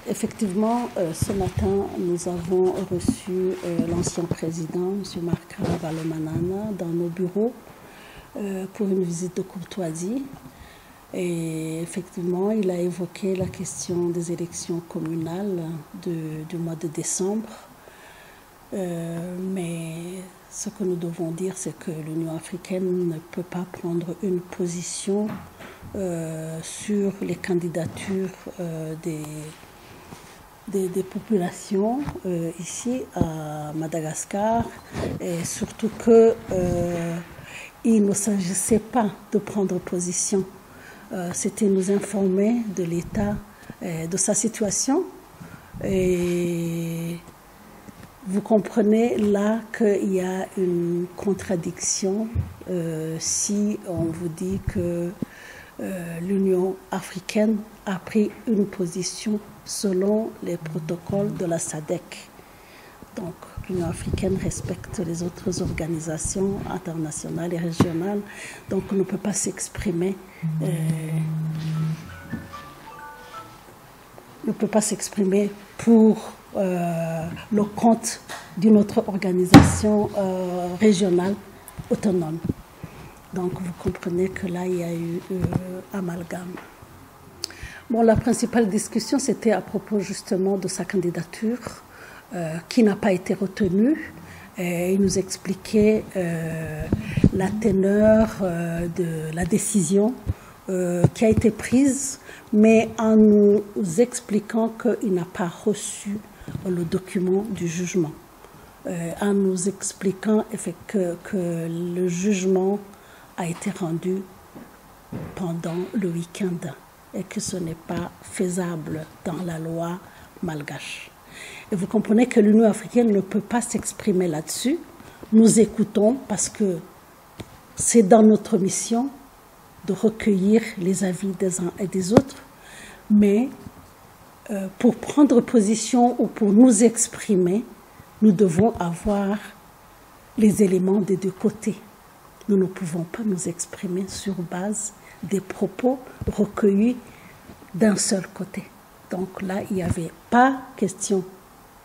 Effectivement, ce matin, nous avons reçu l'ancien président, M. Marc Ravalomanana, dans nos bureaux pour une visite de courtoisie. Et effectivement, il a évoqué la question des élections communales du mois de décembre. Mais ce que nous devons dire, c'est que l'Union africaine ne peut pas prendre une position sur les candidatures des populations ici à Madagascar, et surtout qu'il ne s'agissait pas de prendre position. C'était nous informer de l'état de sa situation. Et vous comprenez là qu'il y a une contradiction si on vous dit que l'Union africaine a pris une position selon les protocoles de la SADC. Donc, l'Union africaine respecte les autres organisations internationales et régionales, donc on ne peut pas s'exprimer. Ne peut pas s'exprimer pour le compte d'une autre organisation régionale autonome. Donc, vous comprenez que là, il y a eu amalgame. Bon, la principale discussion, c'était à propos justement de sa candidature qui n'a pas été retenue. Et il nous expliquait la teneur de la décision qui a été prise, mais en nous expliquant qu'il n'a pas reçu le document du jugement. En nous expliquant que le jugement a été rendu pendant le week-end et que ce n'est pas faisable dans la loi malgache. Et vous comprenez que l'Union africaine ne peut pas s'exprimer là-dessus. Nous écoutons parce que c'est dans notre mission de recueillir les avis des uns et des autres, mais pour prendre position ou pour nous exprimer, nous devons avoir les éléments des deux côtés. Nous ne pouvons pas nous exprimer sur base des propos recueillis d'un seul côté. Donc là, il n'y avait pas question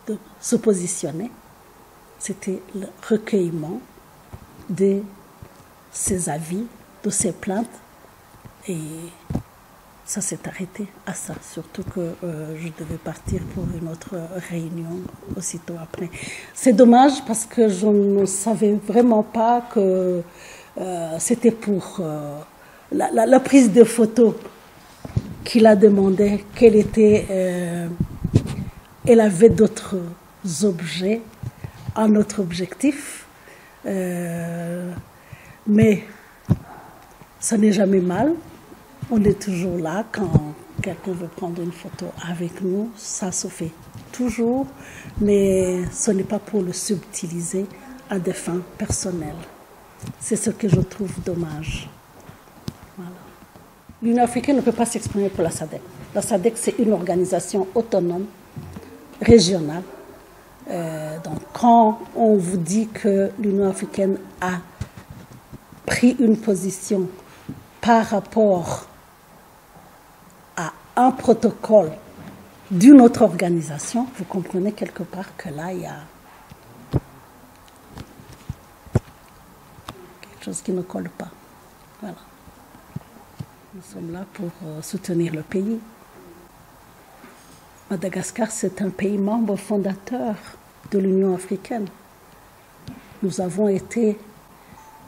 de se positionner. C'était le recueillement de ces avis, de ces plaintes. Et ça s'est arrêté à ça, surtout que je devais partir pour une autre réunion aussitôt après. C'est dommage parce que je ne savais vraiment pas que c'était pour la prise de photos qu'il a demandé, qu'elle était, elle avait d'autres objets à notre objectif, mais ça n'est jamais mal. On est toujours là quand quelqu'un veut prendre une photo avec nous, ça se fait toujours, mais ce n'est pas pour le subtiliser à des fins personnelles. C'est ce que je trouve dommage. Voilà. L'Union africaine ne peut pas s'exprimer pour la SADC. La SADC, c'est une organisation autonome, régionale. Donc, quand on vous dit que l'Union africaine a pris une position par rapport à un protocole d'une autre organisation, vous comprenez quelque part que là, il y a quelque chose qui ne colle pas. Voilà. Nous sommes là pour soutenir le pays. Madagascar, c'est un pays membre fondateur de l'Union africaine. Nous avons été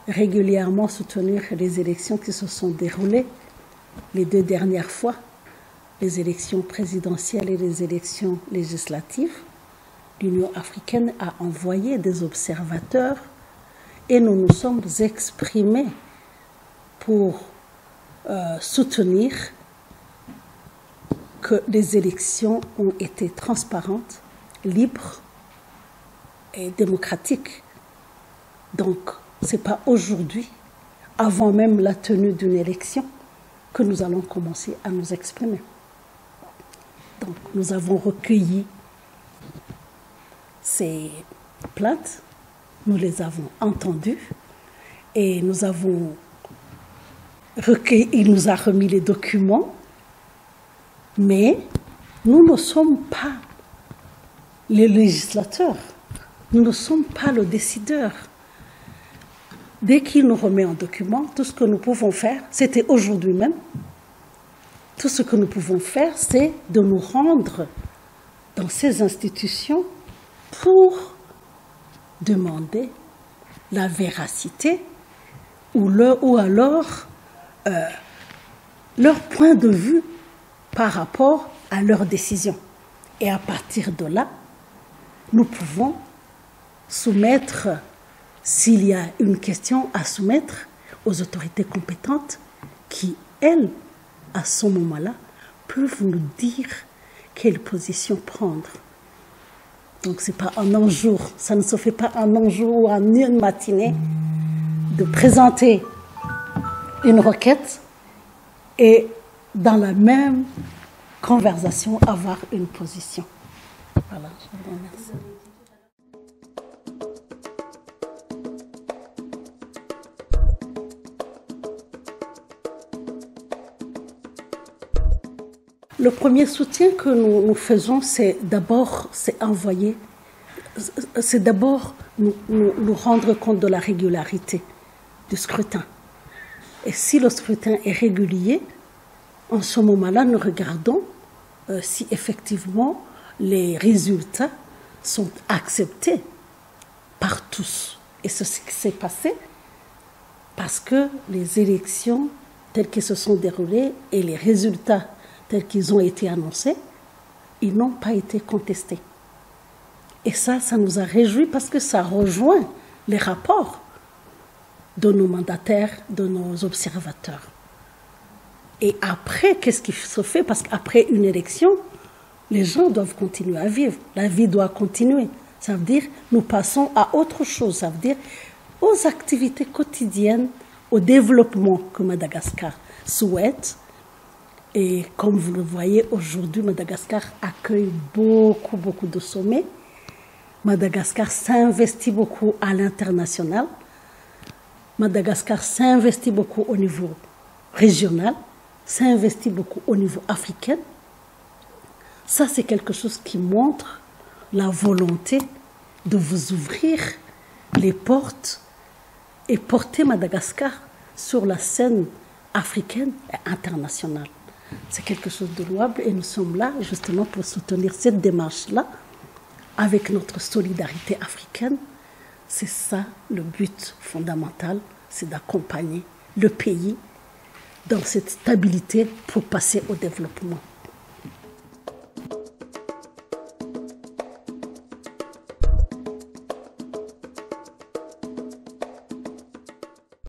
régulièrement soutenir les élections qui se sont déroulées les 2 dernières fois, les élections présidentielles et les élections législatives. L'Union africaine a envoyé des observateurs et nous nous sommes exprimés pour soutenir que les élections ont été transparentes, libres et démocratiques. Donc, ce n'est pas aujourd'hui, avant même la tenue d'une élection, que nous allons commencer à nous exprimer. Donc, nous avons recueilli ces plaintes, nous les avons entendues et nous avons recueilli, il nous a remis les documents Mais nous ne sommes pas les législateurs, nous ne sommes pas le décideur. Dès qu'il nous remet un document, tout ce que nous pouvons faire, c'était aujourd'hui même, tout ce que nous pouvons faire, c'est de nous rendre dans ces institutions pour demander la véracité ou alors leur point de vue par rapport à leurs décisions. Et à partir de là, nous pouvons soumettre, s'il y a une question à soumettre aux autorités compétentes qui, elles, à ce moment-là, peuvent nous dire quelle position prendre. Donc, ce n'est pas en un jour, ça ne se fait pas en un jour ou en une matinée de présenter une requête et dans la même conversation avoir une position. Voilà, je vous remercie. Le premier soutien que nous faisons, c'est d'abord nous rendre compte de la régularité du scrutin. Et si le scrutin est régulier, en ce moment-là, nous regardons si effectivement les résultats sont acceptés par tous. Et c'est ce qui s'est passé parce que les élections telles qu'elles se sont déroulées et les résultats tels qu'ils ont été annoncés, ils n'ont pas été contestés. Et ça nous a réjouis parce que ça rejoint les rapports de nos mandataires, de nos observateurs. Et après, qu'est-ce qui se fait? Parce qu'après une élection, les gens doivent continuer à vivre. La vie doit continuer. Ça veut dire nous passons à autre chose. Ça veut dire aux activités quotidiennes, au développement que Madagascar souhaite. Et comme vous le voyez, aujourd'hui, Madagascar accueille beaucoup de sommets. Madagascar s'investit beaucoup à l'international. Madagascar s'investit beaucoup au niveau régional, s'investit beaucoup au niveau africain. Ça, c'est quelque chose qui montre la volonté de vous ouvrir les portes et porter Madagascar sur la scène africaine et internationale. C'est quelque chose de louable et nous sommes là justement pour soutenir cette démarche-là avec notre solidarité africaine. C'est ça le but fondamental, c'est d'accompagner le pays dans cette stabilité pour passer au développement.